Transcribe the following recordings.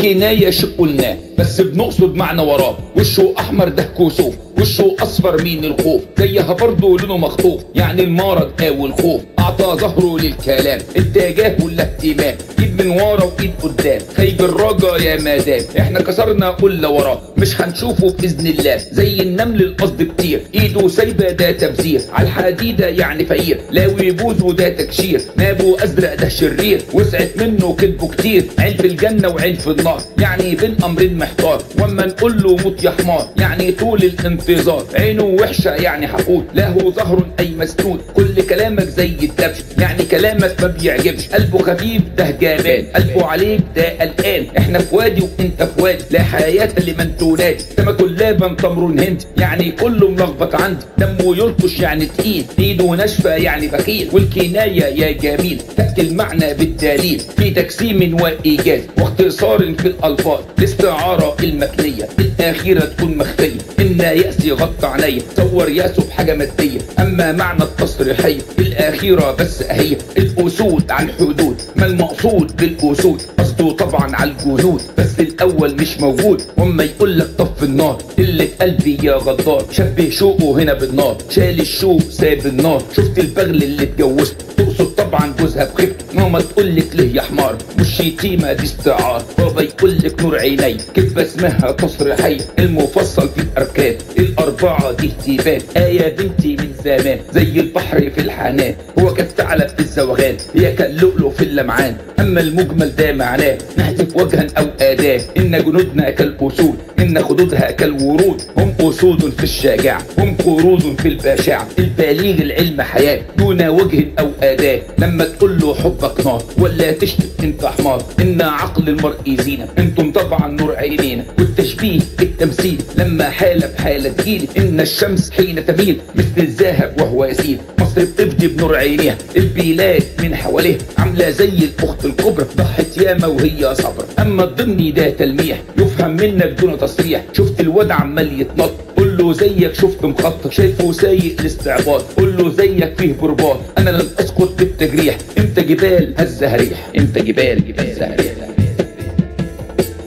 الكناية شيء قلناه بس بنقصد معنى وراه. وشه احمر ده كسوف، وشه اصفر من الخوف، زيها برضه لونه مخطوف، يعني المرض او الخوف. اعطى ظهره للكلام، اتجاه ولا اهتمام، ايد من ورا وايد قدام، خيب الرجا يا مدام. احنا كسرنا كل وراه، مش هنشوفه باذن الله. زي النمل القصد كتير، ايده سايبه ده تبذير، على الحديده يعني فقير، لاوي بوزه ده تكشير، نابه ازرق ده شرير، وسعت منه كذبه كتير. عين في الجنه وعين في النار، يعني بين امرين محتار. واما نقول له موت يا حمار، يعني طول الانتظار. عينه وحشه يعني حقود، له ظهر اي مسنود. كل كلامك زي الدبش، يعني كلامك ما بيعجبش. قلبه خفيف ده جبان، قلبه عليك ده قلقان. احنا في وادي وانت في وادي، لا حياه لمن تنادي. سمك لابن تمر هندي، يعني كله ملخبط عندي. دمه يلطش يعني تقيل، ايده ناشفه يعني بخيل. والكنايه يا جميل تاتي المعنى بالدليل، في تجسيم وايجاز واختصار في الالفاظ. الاستعاره المكنيه الاخيره تكون مخفيه، ان يأس يغطى عليا، صور يأسه بحاجه ماديه. اما معنى التصريحيه الاخيره بس هي الاسود على الحدود. ما المقصود بالاسود؟ قصده طبعا على الجنود، بس الاول مش موجود. واما يقول لك طف النار، اللي قلبي يا غدار. شبه شوقه هنا بالنار، شال الشوق ساب النار. شفت البغل اللي اتجوزت، تقصد طبعا جوزها بخير. ماما تقول لك ليه يا حمار، مش شتيمه دي استعار. بابا يقول لك نور عيني، كذبه اسمها تصريحيه. المفصل في الاركان الاربعه دي اهتبال. ايه بنتي من زمان زي البحر في الحنان، هو كالثعلب في الزوغان، هي كاللؤلؤ في اللمعان. اما المجمل ده معناه نهتف وجها او اداه. ان جنودنا كالاسود، ان خدودها كالورود. هم اسود في الشجاعه، هم قرود في البشاعه. البليغ العلم حياه دون وجه او اداه. لما تقول له حبك نار ولا تشتم انت حمار. ان عقل المرء زينه، انتم طبعا نور عينينا. والتشبيه التمثيل لما حال بحاله تجيل. ان الشمس حين تميل مثل الذهب وهو يسيل. مصر بتبدي بنور عينيها، البلاد من حواليها عامله زي الاخت الكبرى، ضحت ياما وهي صبر. اما الضمني ده تلميح يفهم منك دون تصريح. شفت الواد عمال يتنط، قول له زيك شفت مخطط. شايفه سايق الاستعباط، قول له زيك فيه برباط. انا لن اسقط بالتجريح، انت جبال هزها ريح، انت جبال هزها ريح.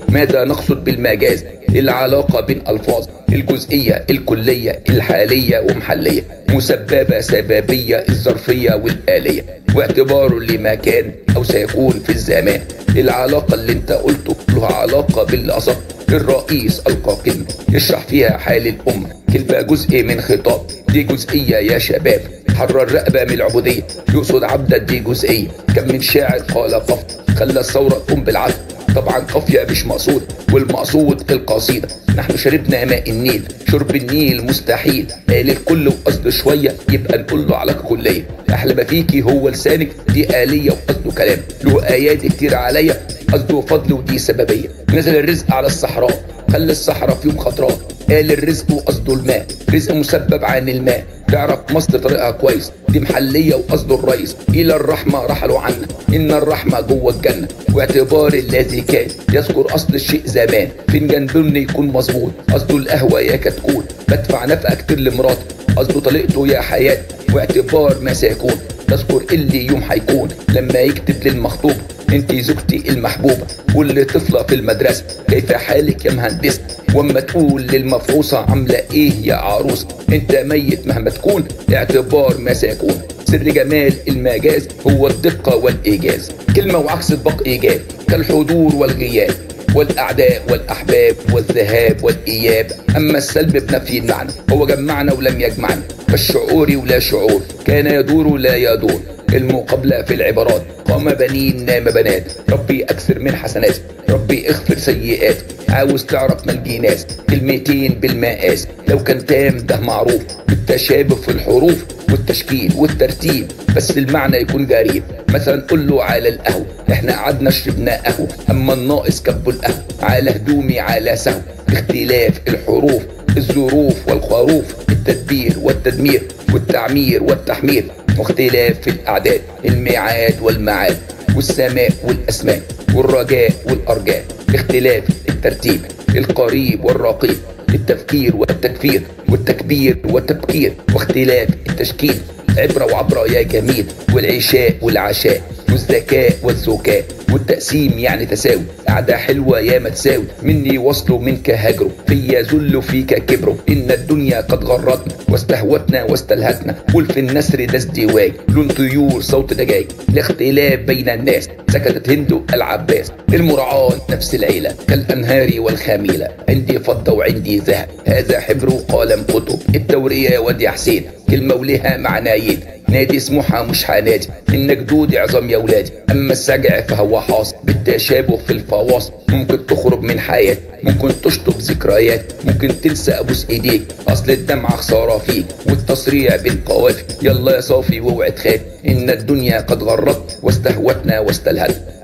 ماذا نقصد بالمجاز؟ العلاقة بين ألفاظ، الجزئية الكلية الحالية ومحلية، مسببة سببية الظرفية والآلية، واعتباره لما كان أو سيكون في الزمان. العلاقة اللي انت قلته له علاقة بالأصح. الرئيس ألقى كلمة يشرح فيها حال الأمة، كلمة جزء من خطاب. دي جزئية يا شباب، حرر رقبة من العبودية. يقصد عبدا دي جزئية. كم من شاعر قال قفط خلى الثورة تقوم بالعدل. طبعا قافية مش مقصود، والمقصود القصيدة. نحن شربنا ماء النيل، شرب النيل مستحيل. قال الكل وقصده شوية، يبقى نقول له علاقة كلية. أحلى ما فيكي هو لسانك، دي آلية وقصده كلام. له آيات كتير عليا، قصده فضل ودي سببية. نزل الرزق على الصحراء، خلى الصحراء في يوم خضراء. قال الرزق وقصده الماء، رزق مسبب عن الماء. تعرف مصر طريقها كويس، دي محلية وقصده الرئيس. إلى الرحمة رحلوا عنا، إن الرحمة جوه الجنة. واعتبار الذي كان يذكر أصل الشيء زمان. فنجان بن يكون مظبوط، قصده القهوة يا كتكوت. بدفع نفقة كتير لمراتي، قصده طليقته يا حياة. واعتبار ما سيكون تذكر اللي يوم هيكون. لما يكتب للمخطوب انتي زوجتي المحبوبة. واللي طفلة في المدرسة كيف حالك يا مهندسة. واما تقول للمفعوصة عاملة ايه يا عروسة، انت ميت مهما تكون. اعتبار ما سيكون. سر جمال المجاز هو الدقة والإيجاز. كلمة وعكس الباق إيجاب، كالحضور والغياب، والأعداء والأحباب، والذهاب والإياب. أما السلب بنفي المعنى، هو جمعنا ولم يجمعنا. فالشعور ولا شعور، كان يدور لا يدور. المقابلة في العبارات، قام بنين نام بنات. ربي أكثر من حسنات، ربي اغفر سيئات. عاوز تعرف ملجي ناس، كلمتين بالمقاس. لو كان تام ده معروف، بالتشابه في الحروف والتشكيل والترتيب، بس المعنى يكون غريب. مثلا قول له على القهوة، احنا قعدنا شربنا قهوة. اما الناقص كبوا القهوة، على هدومي على سهو. اختلاف الحروف، الظروف والخروف، التدبير والتدمير، والتعمير والتحمير. واختلاف في الأعداد، الميعاد والمعاد، والسماء والأسماء، والرجاء والأرجاء. اختلاف الترتيب، القريب والرقيب، التفكير والتكفير، والتكبير والتبكير. واختلاف التشكيل، عبرة وعبرة يا جميل، والعشاء والعشاء، والذكاء والذكاء، والتقسيم يعني تساوي، قعدة حلوة يا ما تساوي، مني وصلوا منك هجروا، فيا ذل فيك كبروا، إن الدنيا قد غرتنا واستهوتنا واستلهتنا، قل في النسر ده ازدواج، لون طيور صوت دجاج، الاختلاف بين الناس، سكتت هند العباس، المراعاة نفس العيلة كالأنهار والخميلة، عندي فضة وعندي ذهب، هذا حبر وقلم كتب، التورية يا واد يا حسين كلمة ولها معنايين، نادي سموحة مش هنادي، إن جدودي عظام يا ولادي، أما السجع فهو حاصل بالتشابه في الفواصل، ممكن تخرج من حياتي، ممكن تشطب ذكريات، ممكن تنسى أبوس إيديك، أصل الدمعة خسارة فيك والتصريع بالقوافي، يلا يا صافي واوعي تخاف، إن الدنيا قد غرت واستهوتنا واستلهت.